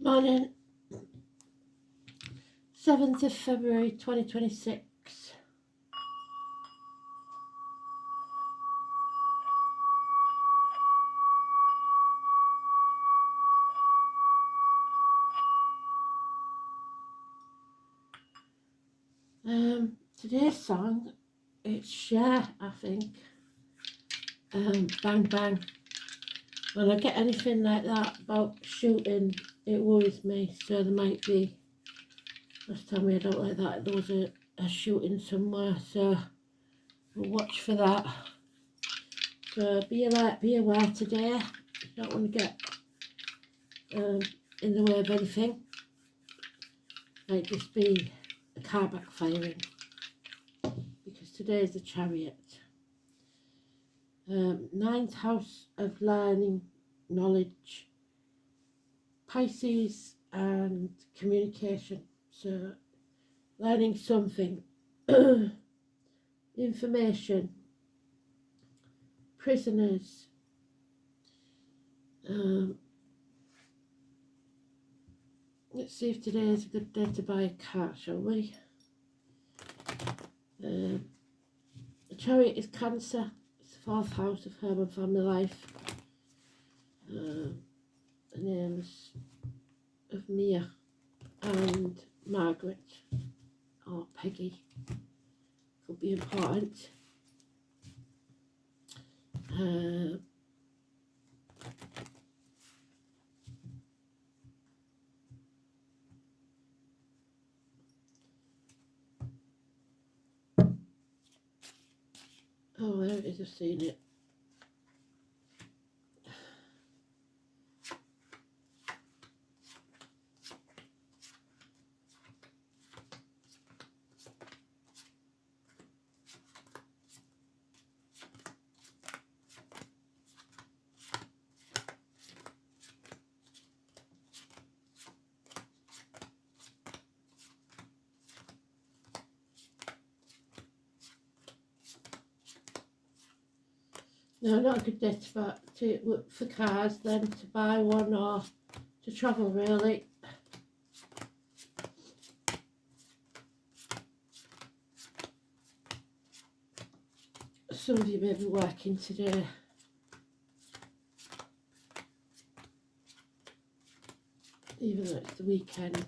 Morning, 7th of February 2026. Today's song, it's Cher, I think. Bang Bang. When I get anything like that about shooting, it worries me. So there might be, last time we had out like that, there was a shooting somewhere. So we'll watch for that. So be alert, be aware today. You don't want to get in the way of anything. Might just be a car backfiring. Because today is the Chariot. Ninth house of learning, knowledge, Pisces and communication. So learning something, information, prisoners, let's see if today is a good day to buy a car, shall we? The Chariot is Cancer. It's the fourth house of home and family life. The names of Mia and Margaret or Peggy could be important. Oh, there it is, I've seen it. No, not a good day to look for cars, then to buy one or to travel really. Some of you may be working today. Even though it's the weekend.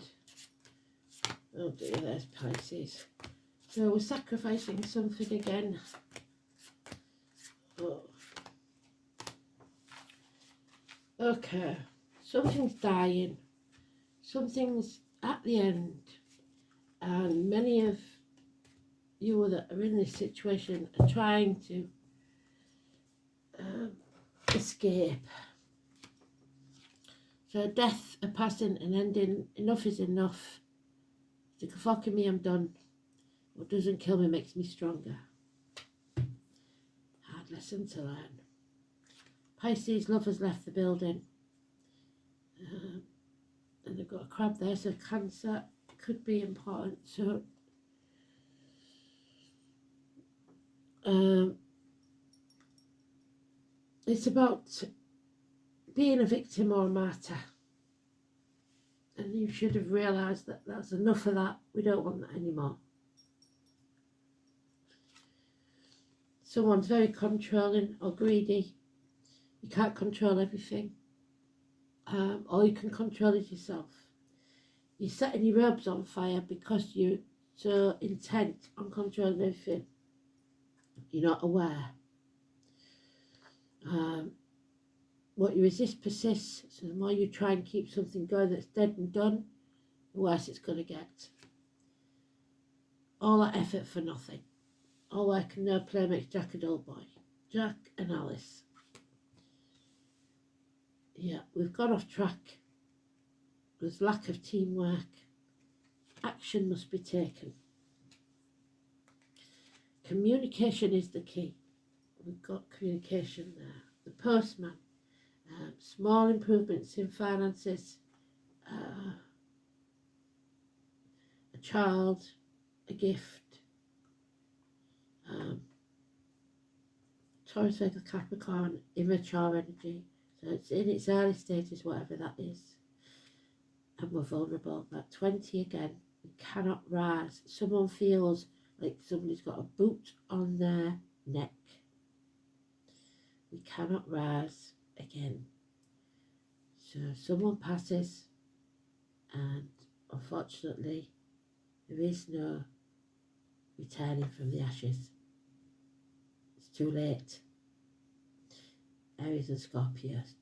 Oh dear, there's Pisces. So we're sacrificing something again. Oh. Okay, something's dying. Something's at the end. And many of you that are in this situation are trying to escape. So death, a passing, an ending, enough is enough. Stick a fork in me, I'm done. What doesn't kill me makes me stronger. Hard lesson to learn. Pisces, love has left the building. And they've got a crab there, so Cancer could be important. So it's about being a victim or a martyr. And you should have realised that that's enough of that. We don't want that anymore. Someone's very controlling or greedy. You can't control everything. All you can control is yourself. You're setting your robes on fire because you're so intent on controlling everything. You're not aware. What you resist persists. So the more you try and keep something going that's dead and done, the worse it's going to get. All that effort for nothing. All work and no play makes Jack a dull boy. Jack and Alice. Yeah, we've gone off track. There's lack of teamwork. Action must be taken. Communication is the key. We've got communication there. The postman. Small improvements in finances. A child. A gift. Taurus, Virgo, Capricorn. Immature energy. So it's in its early stages, whatever that is. and we're vulnerable. At 20 again, we cannot rise. Someone feels like somebody's got a boot on their neck. We cannot rise again. So someone passes, and unfortunately there is no returning from the ashes. It's too late. Aries and Scorpios.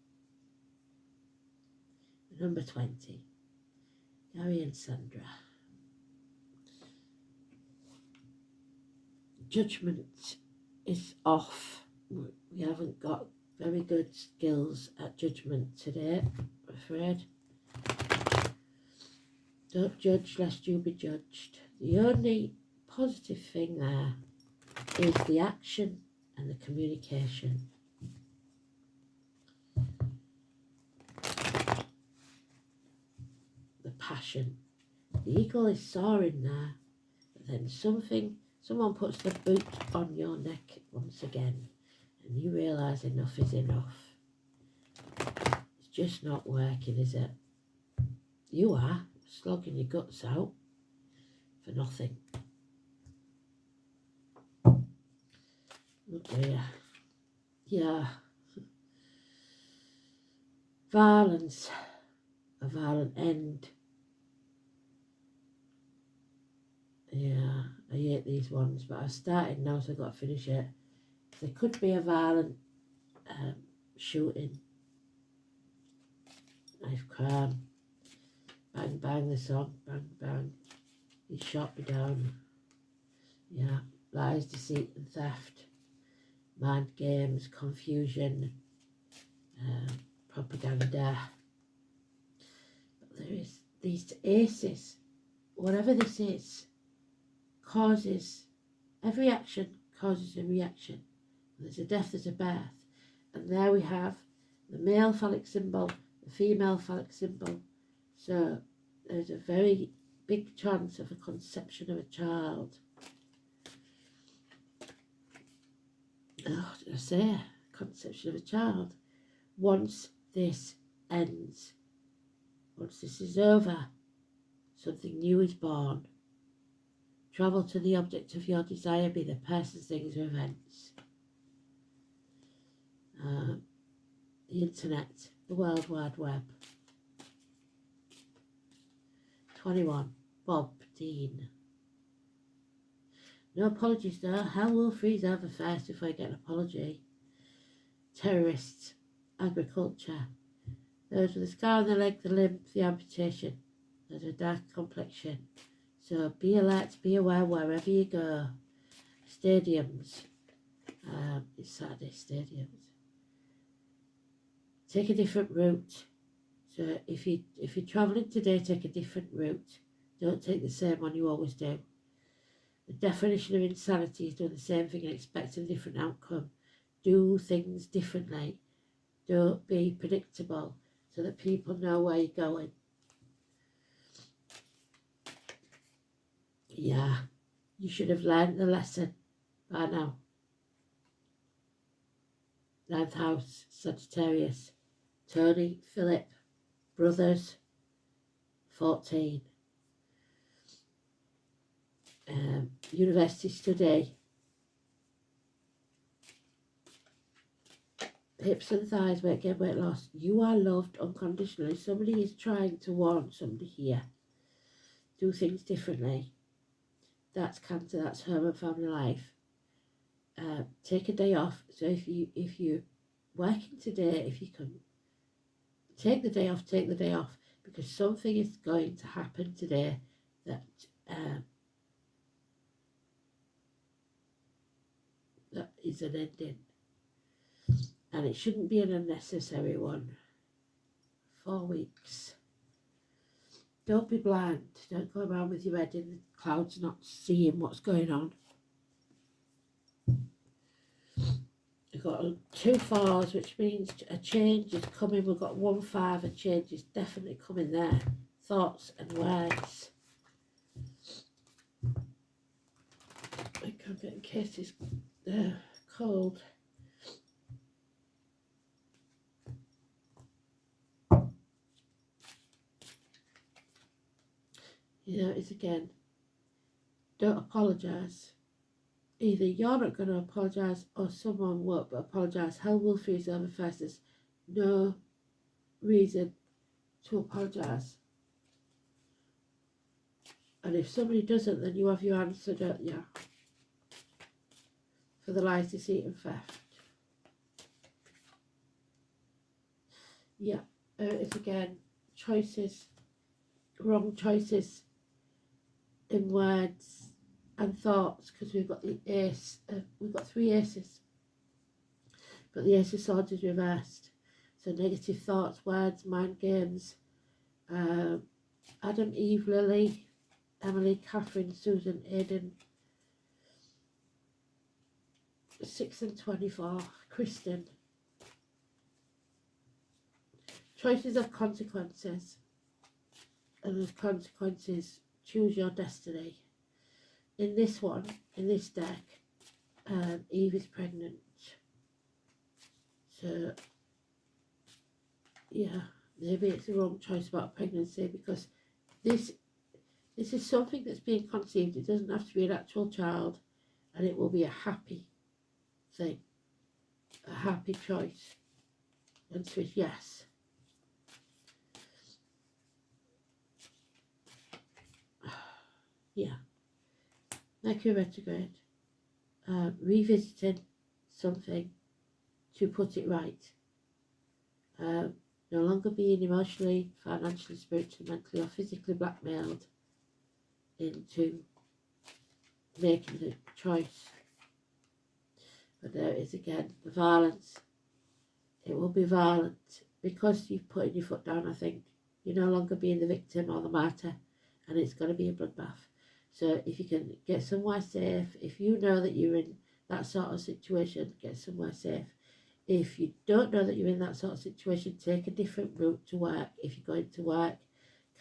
Number 20, Gary and Sandra. Judgment is off. We haven't got very good skills at judgment today, I'm afraid. Don't judge lest you be judged. The only positive thing there is the action and the communication. The passion. The eagle is soaring there, but then someone puts the boot on your neck once again, and you realise enough is enough. It's just not working, is it? You are slogging your guts out for nothing. Oh dear. Yeah. Violence. A violent end. Yeah, I hate these ones, but I've started now, so I've got to finish it. There could be a violent shooting. Knife crime. Bang bang the song. Bang bang. He shot me down. Yeah. Lies, deceit and theft. Mind games, confusion, propaganda. But there is these aces. Whatever this is, causes, every action causes a reaction. There's a death, there's a birth. And there we have the male phallic symbol, the female phallic symbol. So there's a very big chance of a conception of a child. Oh, did I say conception of a child? Once this ends, once this is over, something new is born. Travel to the object of your desire, be the person, things, or events. The internet, the World Wide Web. 21, Bob Dean. No apologies though. Hell will freeze over first before I get an apology. Terrorists, agriculture. Those with a scar on the leg, the limb, the amputation. Those with a dark complexion. So be alert, be aware wherever you go. Stadiums. It's Saturday, stadiums. Take a different route. So if you're travelling today, take a different route. Don't take the same one you always do. The definition of insanity is doing the same thing and expecting a different outcome. Do things differently. Don't be predictable so that people know where you're going. Yeah, you should have learned the lesson by now. 9th house, Sagittarius. Tony, Philip, brothers, 14. University study. Hips and thighs, weight gain, weight loss. You are loved unconditionally. Somebody is trying to warn somebody here. Do things differently. That's Cancer, that's home and family life. Take a day off. So if you're working today, if you can take the day off, take the day off, because something is going to happen today that that is an ending, and it shouldn't be an unnecessary one. 4 weeks. Don't be blind. Don't go around with your head in the clouds not seeing what's going on. We've got 2 4s, which means a change is coming. We've got 1 5, a change is definitely coming there. Thoughts and words. I can't get in case it's cold. You know, it's again, don't apologise. Either you're not going to apologise or someone won't apologise. Hell will freeze over first. There's no reason to apologise. And if somebody doesn't, then you have your answer, don't you? For the lies, deceit and theft. Yeah, it's again, choices, wrong choices in words and thoughts, because we've got the ace, we've got 3 aces, but the ace of swords is reversed. So negative thoughts, words, mind games, Adam, Eve, Lily, Emily, Catherine, Susan, Aidan, 6 and 24, Kristen. Choices have consequences, and those consequences, choose your destiny. In this one, in this deck, Eve is pregnant. So, yeah, maybe it's the wrong choice about pregnancy, because this is something that's being conceived. It doesn't have to be an actual child, and it will be a happy thing, a happy choice. And so it's yes. Yeah. Mercury retrograde. Revisiting something to put it right. No longer being emotionally, financially, spiritually, mentally or physically blackmailed into making the choice. But there is again the violence. It will be violent because you've put your foot down. I think you're no longer being the victim or the martyr, and it's going to be a bloodbath. So if you can get somewhere safe, if you know that you're in that sort of situation, get somewhere safe. If you don't know that you're in that sort of situation, take a different route to work. If you're going to work,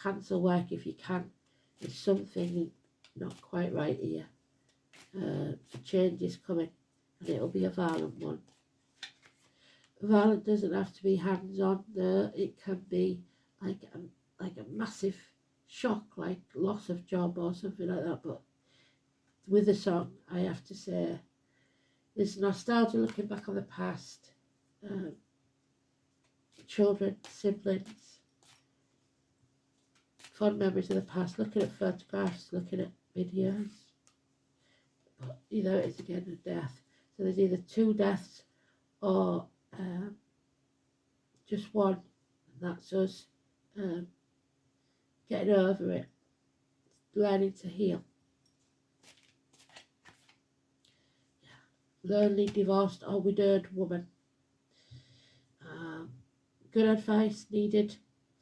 cancel work if you can. There's something not quite right here. The change is coming, and it'll be a violent one. Violent doesn't have to be hands-on, though. It can be like a massive shock, like loss of job or something like that. But with the song, I have to say, there's nostalgia looking back on the past, children, siblings, fond memories of the past, looking at photographs, looking at videos. But you know, it's again a death. So there's either 2 deaths or just one, and that's us getting over it, learning to heal. Lonely, divorced or widowed woman. Good advice needed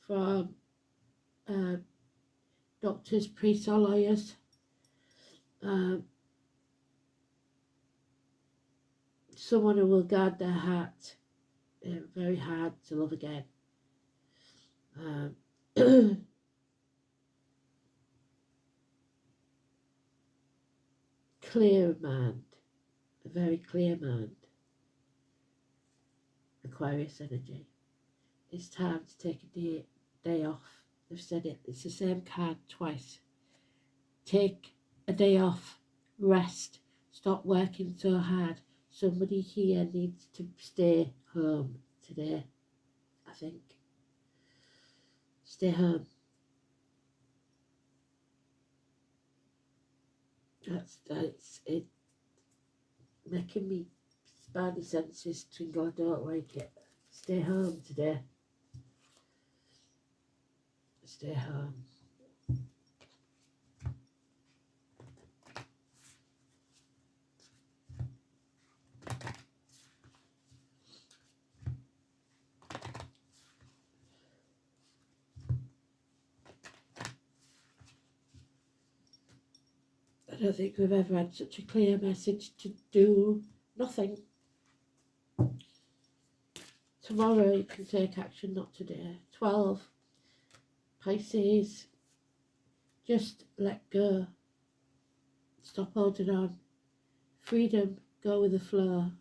from doctors, priests or lawyers. Someone who will guard their heart. Very hard to love again. Clear mind. A very clear mind. Aquarius energy. It's time to take a day off. They've said it. It's the same card twice. Take a day off. Rest. Stop working so hard. Somebody here needs to stay home today, I think. Stay home. That's it. Making me spidey senses tingle. I don't like it. Stay home today. Stay home. I don't think we've ever had such a clear message to do nothing. Tomorrow you can take action, not today. 12. Pisces. Just let go. Stop holding on. Freedom. Go with the flow.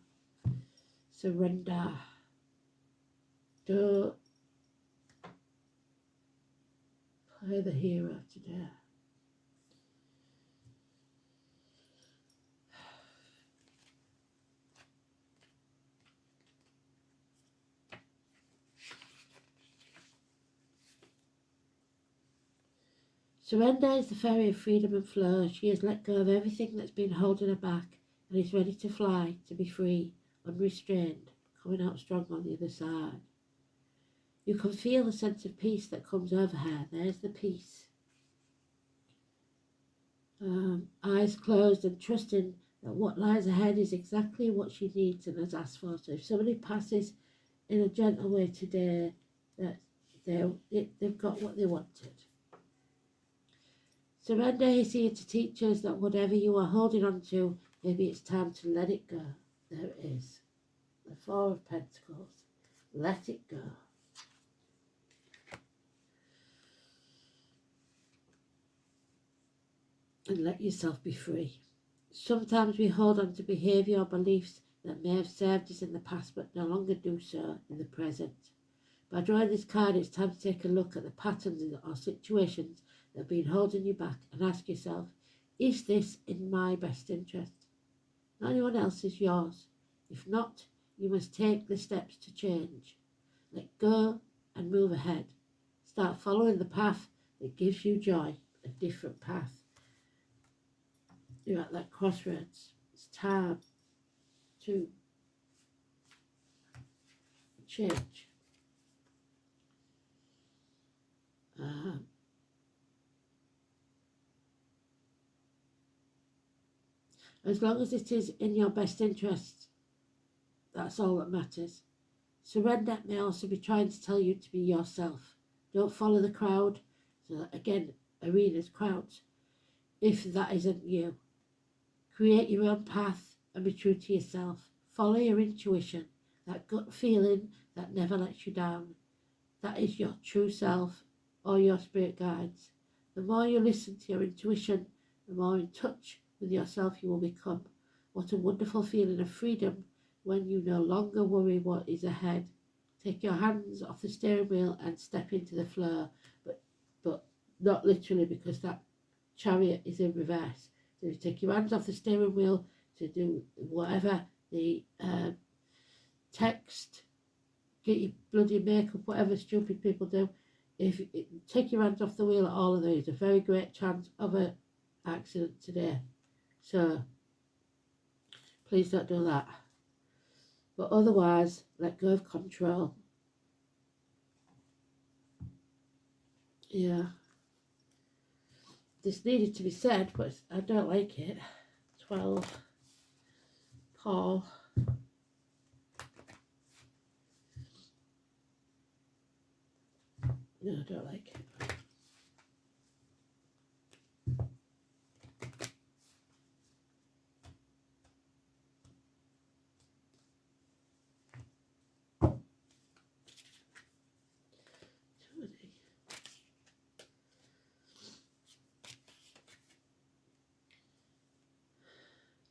Surrender. Don't play the hero today. Surrender is the fairy of freedom and flow. She has let go of everything that's been holding her back and is ready to fly, to be free, unrestrained, coming out strong on the other side. You can feel the sense of peace that comes over her. There's the peace. Eyes closed and trusting that what lies ahead is exactly what she needs and has asked for. So if somebody passes in a gentle way today, that they've got what they wanted. Surrender is here to teach us that whatever you are holding on to, maybe it's time to let it go. There it is. The Four of Pentacles. Let it go. And let yourself be free. Sometimes we hold on to behaviour or beliefs that may have served us in the past but no longer do so in the present. By drawing this card, it's time to take a look at the patterns or situations that have been holding you back and ask yourself, is this in my best interest? Not anyone else's, yours. If not, you must take the steps to change. Let go and move ahead. Start following the path that gives you joy, a different path. You're at that crossroads. It's time to change. As long as it is in your best interest, that's all that matters. Surrender may also be trying to tell you to be yourself. Don't follow the crowd. So again, arenas, crowds, if that isn't you. Create your own path and be true to yourself. Follow your intuition, that gut feeling that never lets you down. That is your true self or your spirit guides. The more you listen to your intuition, the more in touch with yourself you will become. What a wonderful feeling of freedom when you no longer worry what is ahead. Take your hands off the steering wheel and step into the flow, but not literally, because that chariot is in reverse. So you take your hands off the steering wheel to do whatever, the text, get your bloody makeup, whatever stupid people do. If you take your hands off the wheel at all of these, a very great chance of an accident today. So please don't do that. But otherwise, let go of control. Yeah. This needed to be said, but I don't like it. 12. Paul. No, I don't like it.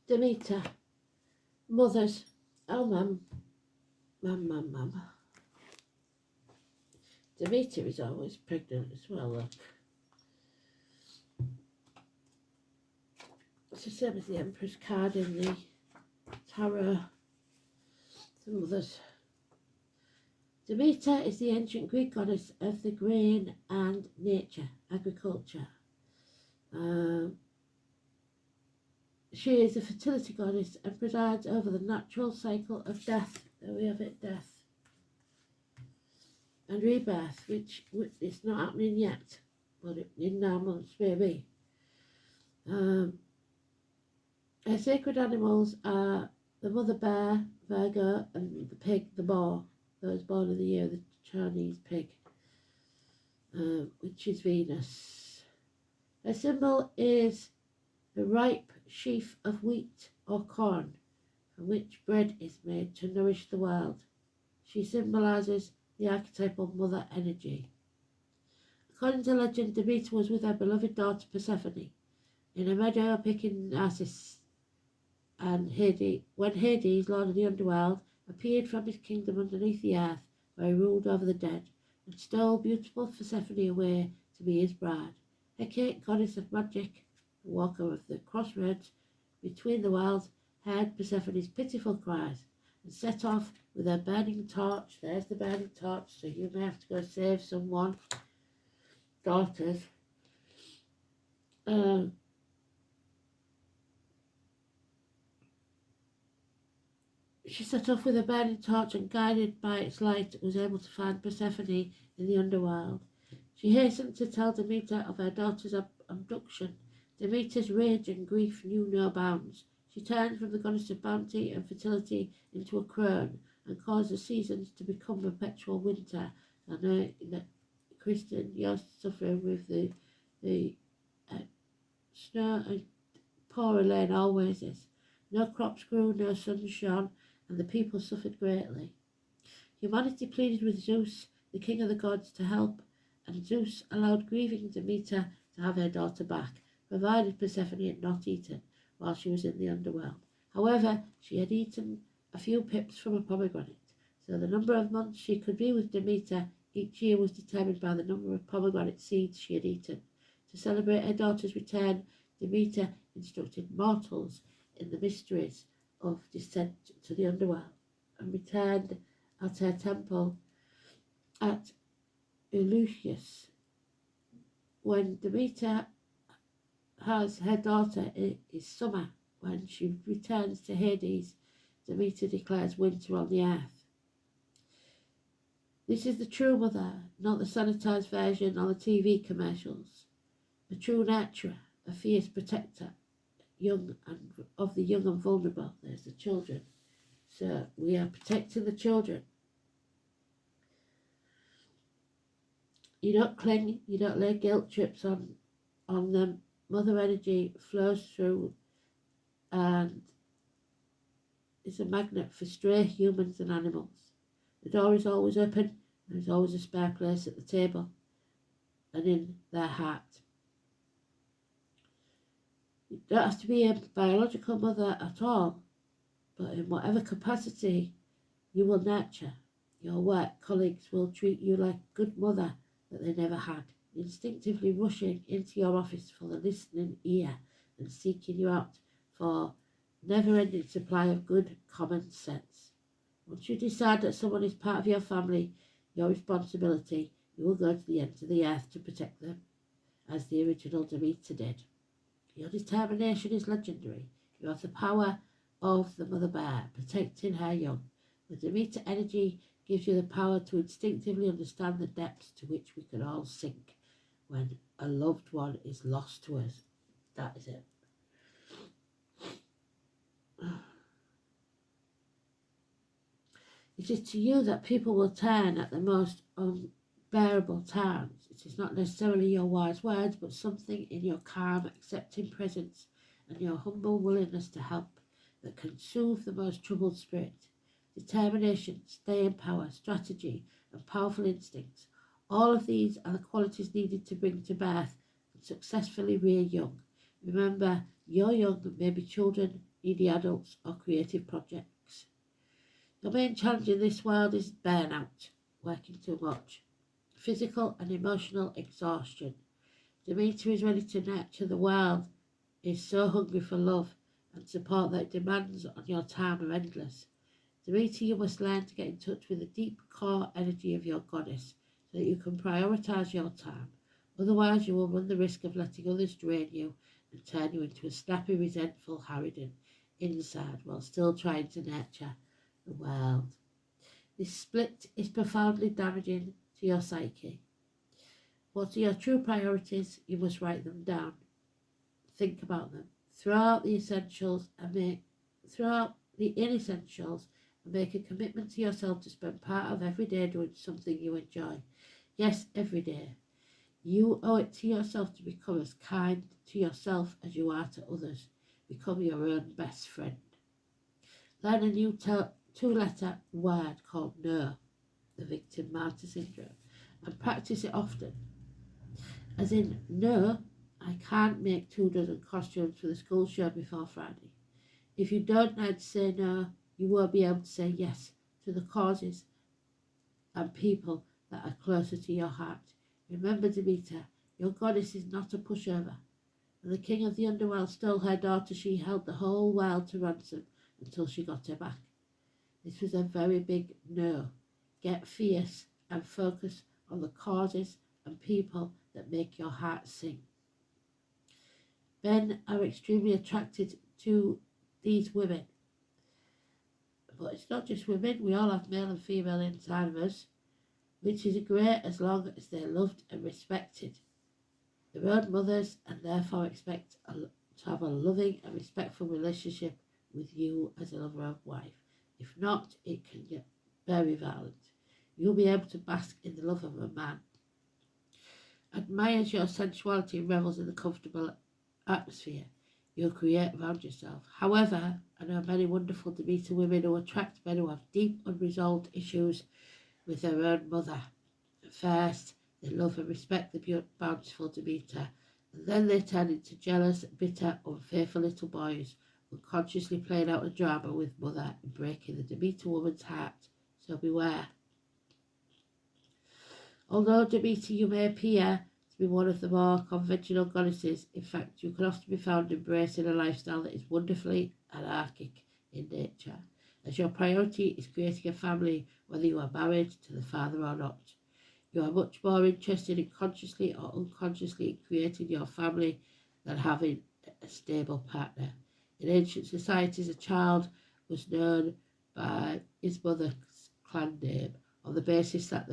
Demeter. Mothers. Oh, mum. Mum. Demeter is always pregnant as well, look. It's the same as the Emperor's card in the tarot. The mothers. Demeter is the ancient Greek goddess of the grain and nature, agriculture. She is a fertility goddess and presides over the natural cycle of death. There we have it, death. And rebirth, which is not happening yet, but in 9 months maybe. Her sacred animals are the mother bear, Virgo, and the pig, the boar, those born in the year of the Chinese pig, which is Venus. Her symbol is the ripe sheaf of wheat or corn, from which bread is made to nourish the world. She symbolises the archetypal mother energy. According to legend, Demeter was with her beloved daughter Persephone in a meadow picking narcissus, and Hades, when Hades, lord of the underworld, appeared from his kingdom underneath the earth, where he ruled over the dead, and stole beautiful Persephone away to be his bride. Hecate, goddess of magic, the walker of the crossroads between the worlds, heard Persephone's pitiful cries and set off with her burning torch. There's the burning torch, so you may have to go save someone, daughters, she set off with a burning torch and, guided by its light, was able to find Persephone in the underworld. She hastened to tell Demeter of her daughter's abduction. Demeter's rage and grief knew no bounds. She turned from the goddess of bounty and fertility into a crone and caused the seasons to become perpetual winter. I know that, Kristen, you're suffering with the snow, and poor Elaine always is. No crops grew, no sun shone, and the people suffered greatly. Humanity pleaded with Zeus, the king of the gods, to help, and Zeus allowed grieving Demeter to have her daughter back, provided Persephone had not eaten while she was in the underworld. However, she had eaten a few pips from a pomegranate, so the number of months she could be with Demeter each year was determined by the number of pomegranate seeds she had eaten. To celebrate her daughter's return, Demeter instructed mortals in the mysteries of descent to the underworld and returned at her temple at Eleusis. When Demeter has her daughter, it is summer. When she returns to Hades, Demeter declares winter on the earth. This is the true mother, not the sanitized version on the TV commercials. A true nurturer, a fierce protector, of the young and vulnerable. There's the children. So we are protecting the children. You don't cling, you don't lay guilt trips on them. Mother energy flows through and is a magnet for stray humans and animals. The door is always open, and there's always a spare place at the table and in their heart. You don't have to be a biological mother at all, but in whatever capacity you will nurture. Your work colleagues will treat you like a good mother that they never had, instinctively rushing into your office for the listening ear and seeking you out for never-ending supply of good common sense. Once you decide that someone is part of your family, your responsibility, you will go to the ends of the earth to protect them, as the original Demeter did. Your determination is legendary. You have the power of the mother bear, protecting her young. The Demeter energy gives you the power to instinctively understand the depths to which we can all sink when a loved one is lost to us. That is it. It is to you that people will turn at the most unbearable times. It is not necessarily your wise words, but something in your calm, accepting presence and your humble willingness to help that can soothe the most troubled spirit. Determination, staying power, strategy, and powerful instincts. All of these are the qualities needed to bring to birth and successfully rear young. Remember, your young may be children, needy adults, or creative projects. The main challenge in this world is burnout, working too much, physical and emotional exhaustion. Demeter is ready to nurture the world, is so hungry for love and support that it demands on your time are endless. Demeter, you must learn to get in touch with the deep core energy of your goddess so that you can prioritise your time. Otherwise, you will run the risk of letting others drain you and turn you into a snappy, resentful harridan inside while still trying to nurture the world. This split is profoundly damaging to your psyche. What are your true priorities? You must write them down. Think about them. Throw out the essentials and throw out the inessentials and make a commitment to yourself to spend part of every day doing something you enjoy. Yes, every day. You owe it to yourself to become as kind to yourself as you are to others. Become your own best friend. Learn a new two-letter word called no, the victim martyr syndrome, and practice it often. As in, no, I can't make 24 costumes for the school show before Friday. If you don't know how to say no, you won't be able to say yes to the causes and people that are closer to your heart. Remember, Demeter, your goddess is not a pushover. When the king of the underworld stole her daughter, she held the whole world to ransom until she got her back. This was a very big no. Get fierce and focus on the causes and people that make your heart sing. Men are extremely attracted to these women. But it's not just women, we all have male and female inside of us, which is great as long as they're loved and respected. Their own mothers, and therefore expect to have a loving and respectful relationship with you as a lover and wife. If not, it can get very violent. You'll be able to bask in the love of a man, admires your sensuality and revels in the comfortable atmosphere you'll create around yourself. However, I know many wonderful Demeter women who attract men who have deep unresolved issues with their own mother. At first, they love and respect the bountiful Demeter, and then they turn into jealous, bitter, unfaithful little boys, unconsciously playing out a drama with mother and breaking the Demeter woman's heart. So beware. Although Demeter, you may appear to be one of the more conventional goddesses, in fact, you can often be found embracing a lifestyle that is wonderfully anarchic in nature, as your priority is creating a family whether you are married to the father or not. You are much more interested in consciously or unconsciously creating your family than having a stable partner. In ancient societies, a child was known by his mother's clan name on the basis that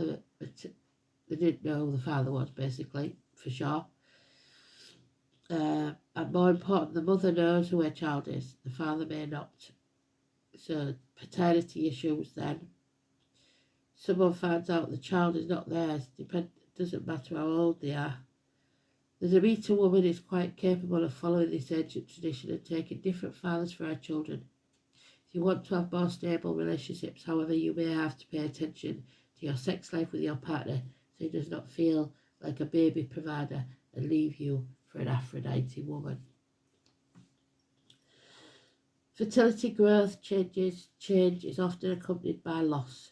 they didn't know who the father was, basically, for sure. And more important, the mother knows who her child is, the father may not. So paternity issues then. Someone finds out the child is not theirs, doesn't matter how old they are. The Demeter woman is quite capable of following this ancient tradition and taking different fathers for her children. If you want to have more stable relationships, however, you may have to pay attention to your sex life with your partner so he does not feel like a baby provider and leave you for an Aphrodite woman. Fertility growth change is often accompanied by loss,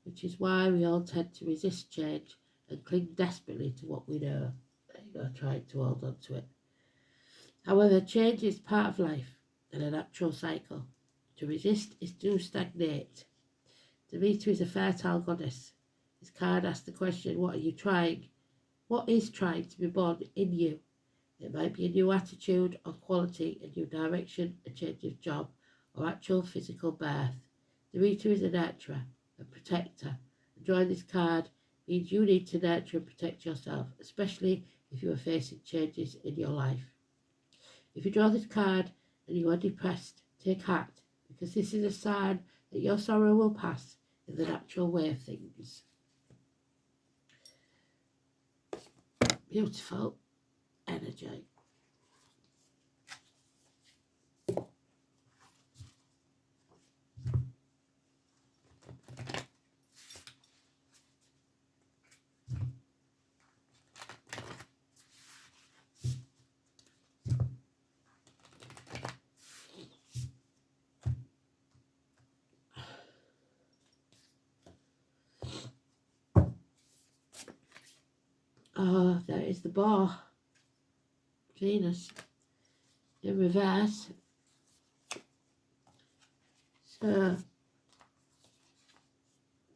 which is why we all tend to resist change and cling desperately to what we know, trying to hold on to it. However, change is part of life and a natural cycle. To resist is to stagnate. Demeter is a fertile goddess. This card asks the question, what are you trying? What is trying to be born in you? It might be a new attitude or quality, a new direction, a change of job, or actual physical birth. Demeter is a nurturer, a protector. And drawing this card means you need to nurture and protect yourself, especially if you are facing changes in your life. If you draw this card and you are depressed, take heart, because this is a sign that your sorrow will pass in the natural way of things. Beautiful energy. There is the bar. Venus in reverse. So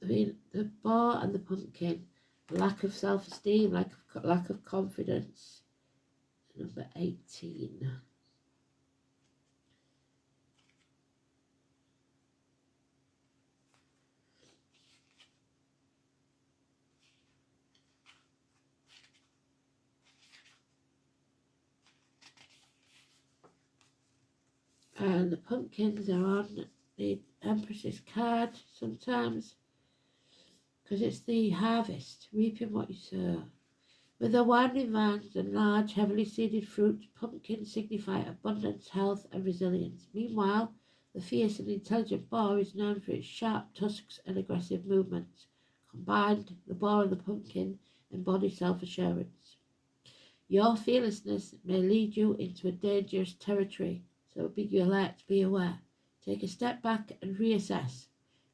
the bar and the pumpkin, lack of self-esteem, lack of confidence. Number 18. And the pumpkins are on the Empress's card sometimes, because it's the harvest, reaping what you sow. With their winding vines and large, heavily seeded fruit, pumpkins signify abundance, health, and resilience. Meanwhile, the fierce and intelligent boar is known for its sharp tusks and aggressive movements. Combined, the boar and the pumpkin embody self-assurance. Your fearlessness may lead you into a dangerous territory, so be alert, be aware. Take a step back and reassess.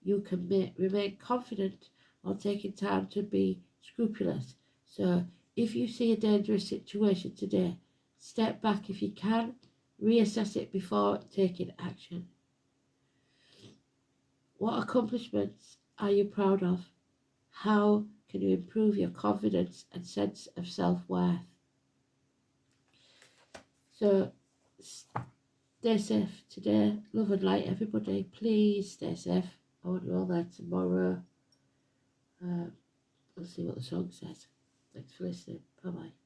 You can remain confident while taking time to be scrupulous. So if you see a dangerous situation today, step back if you can, reassess it before taking action. What accomplishments are you proud of? How can you improve your confidence and sense of self-worth? So stay safe today. Love and light, everybody. Please stay safe. I want you all there tomorrow. Let's see what the song says. Thanks for listening. Bye bye.